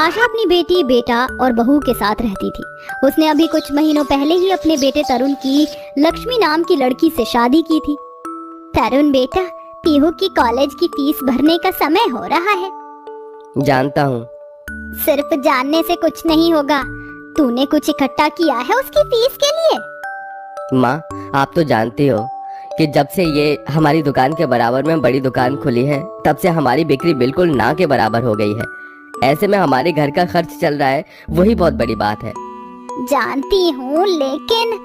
आशा अपनी बेटी, बेटा और बहू के साथ रहती थी। उसने अभी कुछ महीनों पहले ही अपने बेटे तरुण की लक्ष्मी नाम की लड़की से शादी की थी। तरुण बेटा, पीहू की कॉलेज की फीस भरने का समय हो रहा है। जानता हूँ। सिर्फ जानने से कुछ नहीं होगा, तूने कुछ इकट्ठा किया है उसकी फीस के लिए। माँ, आप तो जानती हो कि जब से ये हमारी दुकान के बराबर में बड़ी दुकान खुली है, तब से हमारी बिक्री बिल्कुल ना के बराबर हो गई है। ऐसे में हमारे घर का खर्च चल रहा है, वही बहुत बड़ी बात है। जानती हूँ, लेकिन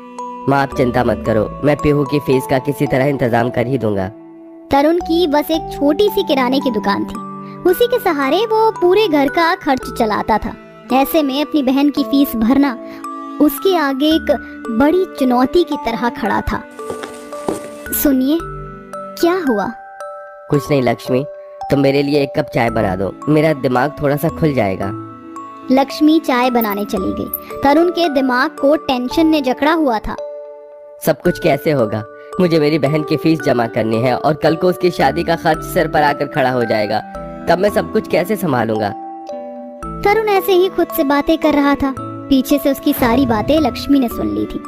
माँ आप चिंता मत करो, मैं पीहू की फीस का किसी तरह इंतजाम कर ही दूंगा। तरुण की बस एक छोटी सी किराने की दुकान थी। उसी के सहारे वो पूरे घर का खर्च चलाता था। ऐसे में अपनी बहन की फीस भरना उसके आगे एक बड़ी चुनौती की तरह खड़ा था। सुनिए, क्या हुआ? कुछ नहीं लक्ष्मी, तुम मेरे लिए एक कप चाय बना दो, मेरा दिमाग थोड़ा सा खुल जाएगा। लक्ष्मी चाय बनाने चली गई। तरुण के दिमाग को टेंशन ने जकड़ा हुआ था। सब कुछ कैसे होगा? मुझे मेरी बहन की फीस जमा करनी है और कल को उसकी शादी का खर्च सिर पर आकर खड़ा हो जाएगा। तब मैं सब कुछ कैसे संभालूंगा? तरुण ऐसे ही खुद से बातें कर रहा था। पीछे से उसकी सारी बातें लक्ष्मी ने सुन ली थी।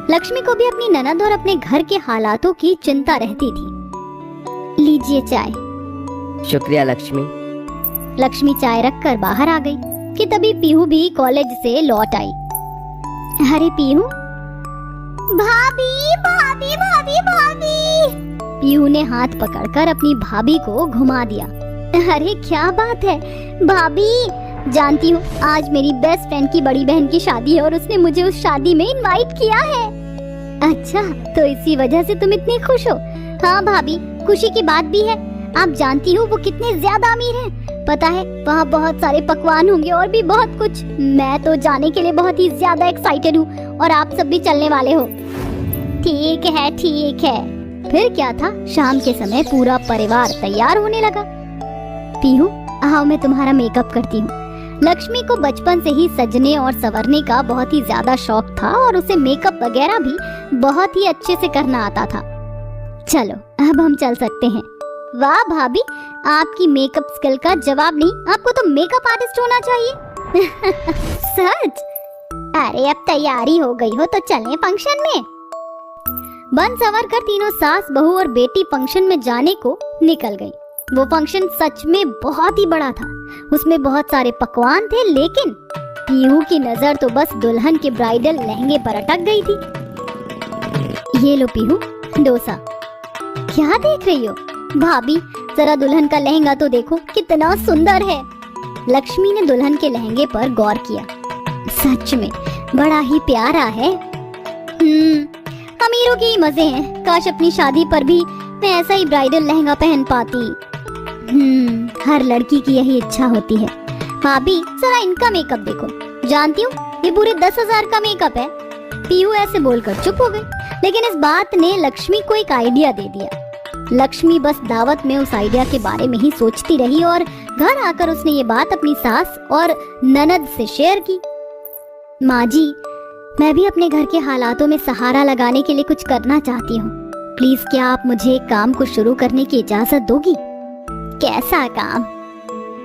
लक्ष्मी को भी अपनी ननद और अपने घर के हालातों की चिंता रहती थी। लीजिए चाय। शुक्रिया लक्ष्मी। लक्ष्मी चाय रखकर बाहर आ गई कि तभी पीहू भी कॉलेज से लौट आई। अरे पीहू, भाभी भाभी भाभी भाभी। पीहू ने हाथ पकड़कर अपनी भाभी को घुमा दिया। अरे क्या बात है भाभी? जानती हूँ, आज मेरी बेस्ट फ्रेंड की बड़ी बहन की शादी है और उसने मुझे उस शादी में इनवाइट किया है। अच्छा, तो इसी वजह से तुम इतनी खुश हो? हाँ भाभी, खुशी की बात भी है। आप जानती हो वो कितने ज्यादा अमीर हैं। पता है, वहाँ बहुत सारे पकवान होंगे और भी बहुत कुछ। मैं तो जाने के लिए बहुत ही ज्यादा एक्साइटेड हूँ और आप सब भी चलने वाले हो। ठीक है ठीक है। फिर क्या था, शाम के समय पूरा परिवार तैयार होने लगा। पीहू, आओ मैं तुम्हारा मेकअप करती हूँ। लक्ष्मी को बचपन से ही सजने और संवरने का बहुत ही ज्यादा शौक था और उसे मेकअप वगैरह भी बहुत ही अच्छे से करना आता था। चलो अब हम चल सकते हैं। वाह भाभी, आपकी मेकअप स्किल का जवाब नहीं, आपको तो मेकअप आर्टिस्ट होना चाहिए। सच? अरे अब तैयारी हो गई हो तो चलें फंक्शन में। बन संवर कर तीनों सास, बहू और बेटी फंक्शन में जाने को निकल गई। वो फंक्शन सच में बहुत ही बड़ा था। उसमें बहुत सारे पकवान थे, लेकिन पीहू की नजर तो बस दुल्हन के ब्राइडल लहंगे पर अटक गई थी। ये लो पीहू, डोसा। क्या देख रही हो? भाभी, जरा दुल्हन का लहंगा तो देखो, कितना सुंदर है। लक्ष्मी ने दुल्हन के लहंगे पर गौर किया। सच में बड़ा ही प्यारा है। अमीरों के ही मजे हैं। काश अपनी शादी पर भी मैं ऐसा ही ब्राइडल लहंगा पहन पाती। हर लड़की की यही इच्छा होती है। भाभी, जरा इनका मेकअप देखो। जानती हूँ, ये पूरे 10,000 का मेकअप है। पीहू ऐसे बोलकर चुप हो गई, लेकिन इस बात ने लक्ष्मी को एक आइडिया दे दिया। लक्ष्मी बस दावत में उस आइडिया के बारे में ही सोचती रही और घर आकर उसने ये बात अपनी सास और ननद से शेयर की। माँ जी, मैं भी अपने घर के हालातों में सहारा लगाने के लिए कुछ करना चाहती हूँ। प्लीज क्या आप मुझे एक काम को शुरू करने की इजाजत दोगी? कैसा काम?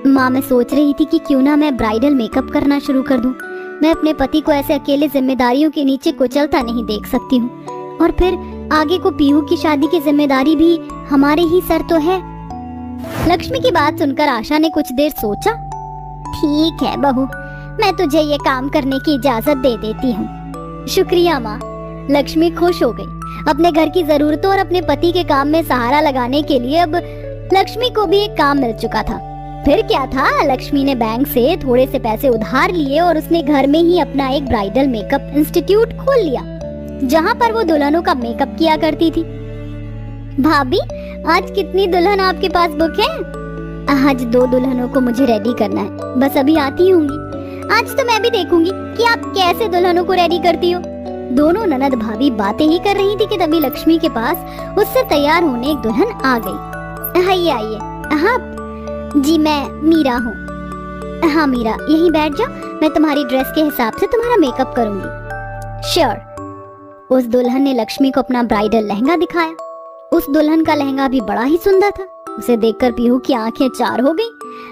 माँ, मैं सोच रही थी कि क्यों ना मैं ब्राइडल मेकअप करना शुरू कर दूं। मैं अपने पति को ऐसे अकेले जिम्मेदारियों के नीचे कुचलता नहीं देख सकती हूँ। और फिर आगे को पीहू की शादी की जिम्मेदारी भी हमारे ही सर तो है। लक्ष्मी की बात सुनकर आशा ने कुछ देर सोचा। ठीक है बहू, मैं तुझे ये काम करने की इजाजत दे देती हूँ। शुक्रिया माँ। लक्ष्मी खुश हो गई। अपने घर की जरूरतों और अपने पति के काम में सहारा लगाने के लिए अब लक्ष्मी को भी एक काम मिल चुका था। फिर क्या था, लक्ष्मी ने बैंक से थोड़े से पैसे उधार लिए और उसने घर में ही अपना एक ब्राइडल मेकअप इंस्टीट्यूट खोल लिया, जहाँ पर वो दुल्हनों का मेकअप किया करती थी। भाभी, आज कितनी दुल्हन आपके पास बुक है? आज 2 दुल्हनों को मुझे रेडी करना है, बस अभी आती होंगी। आज तो मैं भी देखूंगी कि आप कैसे दुल्हनों को रेडी करती हो। दोनों ननद भाभी बातें ही कर रही थी कि तभी लक्ष्मी के पास उससे तैयार होने एक दुल्हन आ गई। आइए आइए। हाँ जी, मैं मीरा हूँ। हाँ मीरा, यहीं बैठ जाओ, मैं तुम्हारी ड्रेस के हिसाब से तुम्हारा मेकअप करूंगी। श्योर। उस दुल्हन ने लक्ष्मी को अपना ब्राइडल लहंगा दिखाया। उस दुल्हन का लहंगा भी बड़ा ही सुंदर था। उसे देखकर पीहू की आंखें चार हो गई।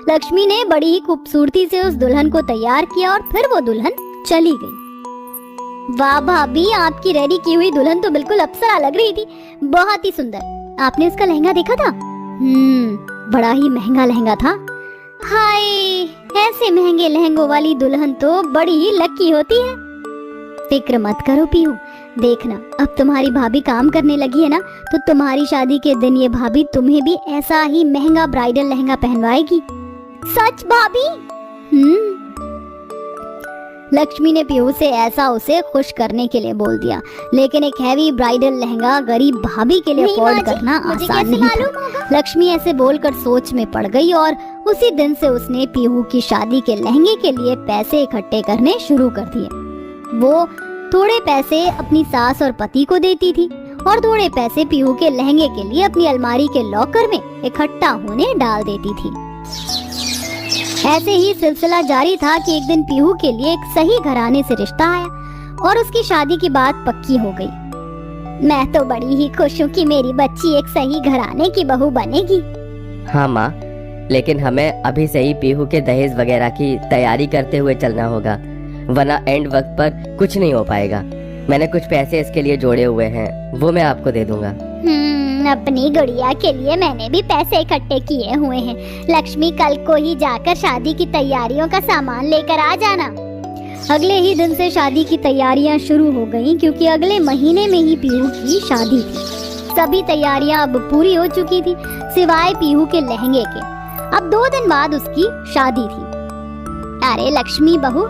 लक्ष्मी ने बड़ी ही खूबसूरती से उस दुल्हन को तैयार किया और फिर वो दुल्हन चली गई। वाह भाभी, आपकी रेडी की हुई दुल्हन तो बिल्कुल अप्सरा लग रही थी, बहुत ही सुंदर। आपने उसका लहंगा देखा था? बड़ा ही महंगा लहंगा था। हाय, ऐसे महंगे लहंगों वाली दुल्हन तो बड़ी ही लकी होती है। फिक्र मत करो पीहू, देखना अब तुम्हारी भाभी काम करने लगी है ना, तो तुम्हारी शादी के दिन ये भाभी तुम्हें भी ऐसा ही महंगा ब्राइडल लहंगा पहनवाएगी। सच भाभी? लक्ष्मी ने पीहू से ऐसा उसे खुश करने के लिए बोल दिया, लेकिन एक हैवी ब्राइडल लहंगा गरीब भाभी के लिए अफोर्ड करना आसान नहीं था। लक्ष्मी ऐसे बोलकर सोच में पड़ गई और उसी दिन से उसने पीहू की शादी के लहंगे के लिए पैसे इकट्ठे करने शुरू कर दिए। वो थोड़े पैसे अपनी सास और पति को देती थी और थोड़े पैसे पीहू के लहंगे के लिए अपनी अलमारी के लॉकर में इकट्ठा होने डाल देती थी। ऐसे ही सिलसिला जारी था कि एक दिन पीहू के लिए एक सही घराने से रिश्ता आया और उसकी शादी की बात पक्की हो गई। मैं तो बड़ी ही खुश हूँ कि मेरी बच्ची एक सही घराने की बहू बनेगी। हाँ माँ, लेकिन हमें अभी से ही पीहू के दहेज वगैरह की तैयारी करते हुए चलना होगा, वरना एंड वक्त पर कुछ नहीं हो पाएगा। मैंने कुछ पैसे इसके लिए जोड़े हुए हैं, वो मैं आपको दे दूंगा। अपनी गुड़िया के लिए मैंने भी पैसे इकट्ठे किए हुए हैं। लक्ष्मी, कल को ही जाकर शादी की तैयारियों का सामान लेकर आ जाना। अगले ही दिन से शादी की तैयारियां शुरू हो गईं, क्योंकि अगले महीने में ही पीहू की शादी थी। सभी तैयारियां अब पूरी हो चुकी थी, सिवाय पीहू के लहंगे के। अब 2 दिन बाद उसकी शादी थी। अरे लक्ष्मी बहू,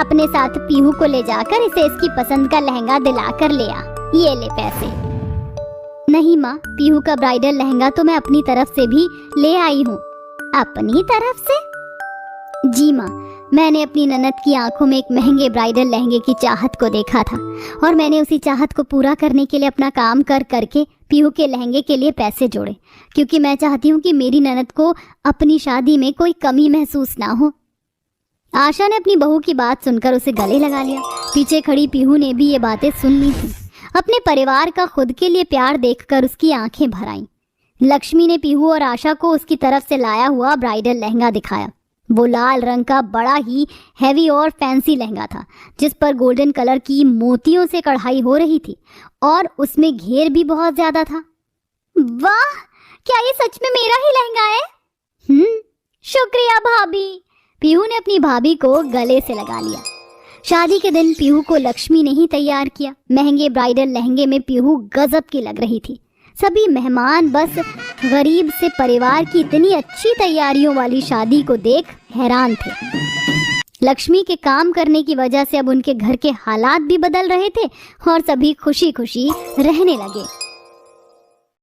अपने साथ पीहू को ले जाकर इसे इसकी पसंद का लहंगा दिला कर ले आ। ये ले पैसे। नहीं माँ, पीहू का ब्राइडल लहंगा तो मैं अपनी तरफ से भी ले आई हूँ। अपनी तरफ से? जी माँ, मैंने अपनी ननद की आंखों में एक महंगे ब्राइडल लहंगे की चाहत को देखा था और मैंने उसी चाहत को पूरा करने के लिए अपना काम कर करके पीहू के लहंगे के लिए पैसे जोड़े, क्योंकि मैं चाहती हूँ कि मेरी ननद को अपनी शादी में कोई कमी महसूस ना हो। आशा ने अपनी बहू की बात सुनकर उसे गले लगा लिया। पीछे खड़ी पीहू ने भी ये बातें सुन ली थी। अपने परिवार का खुद के लिए प्यार देखकर उसकी आंखें भर आईं। लक्ष्मी ने पीहू और आशा को उसकी तरफ से लाया हुआ ब्राइडल लहंगा दिखाया। वो लाल रंग का बड़ा ही हैवी और फैंसी लहंगा था, जिस पर गोल्डन कलर की मोतियों से कढ़ाई हो रही थी और उसमें घेर भी बहुत ज्यादा था। वाह, क्या ये सच में मेरा ही लहंगा है? शुक्रिया भाभी। पीहू ने अपनी भाभी को गले से लगा लिया। शादी के दिन पीहू को लक्ष्मी ने ही तैयार किया। महंगे ब्राइडल लहंगे में पीहू गजब की लग रही थी। सभी मेहमान बस गरीब से परिवार की इतनी अच्छी तैयारियों वाली शादी को देख हैरान थे। लक्ष्मी के काम करने की वजह से अब उनके घर के हालात भी बदल रहे थे और सभी खुशी खुशी रहने लगे।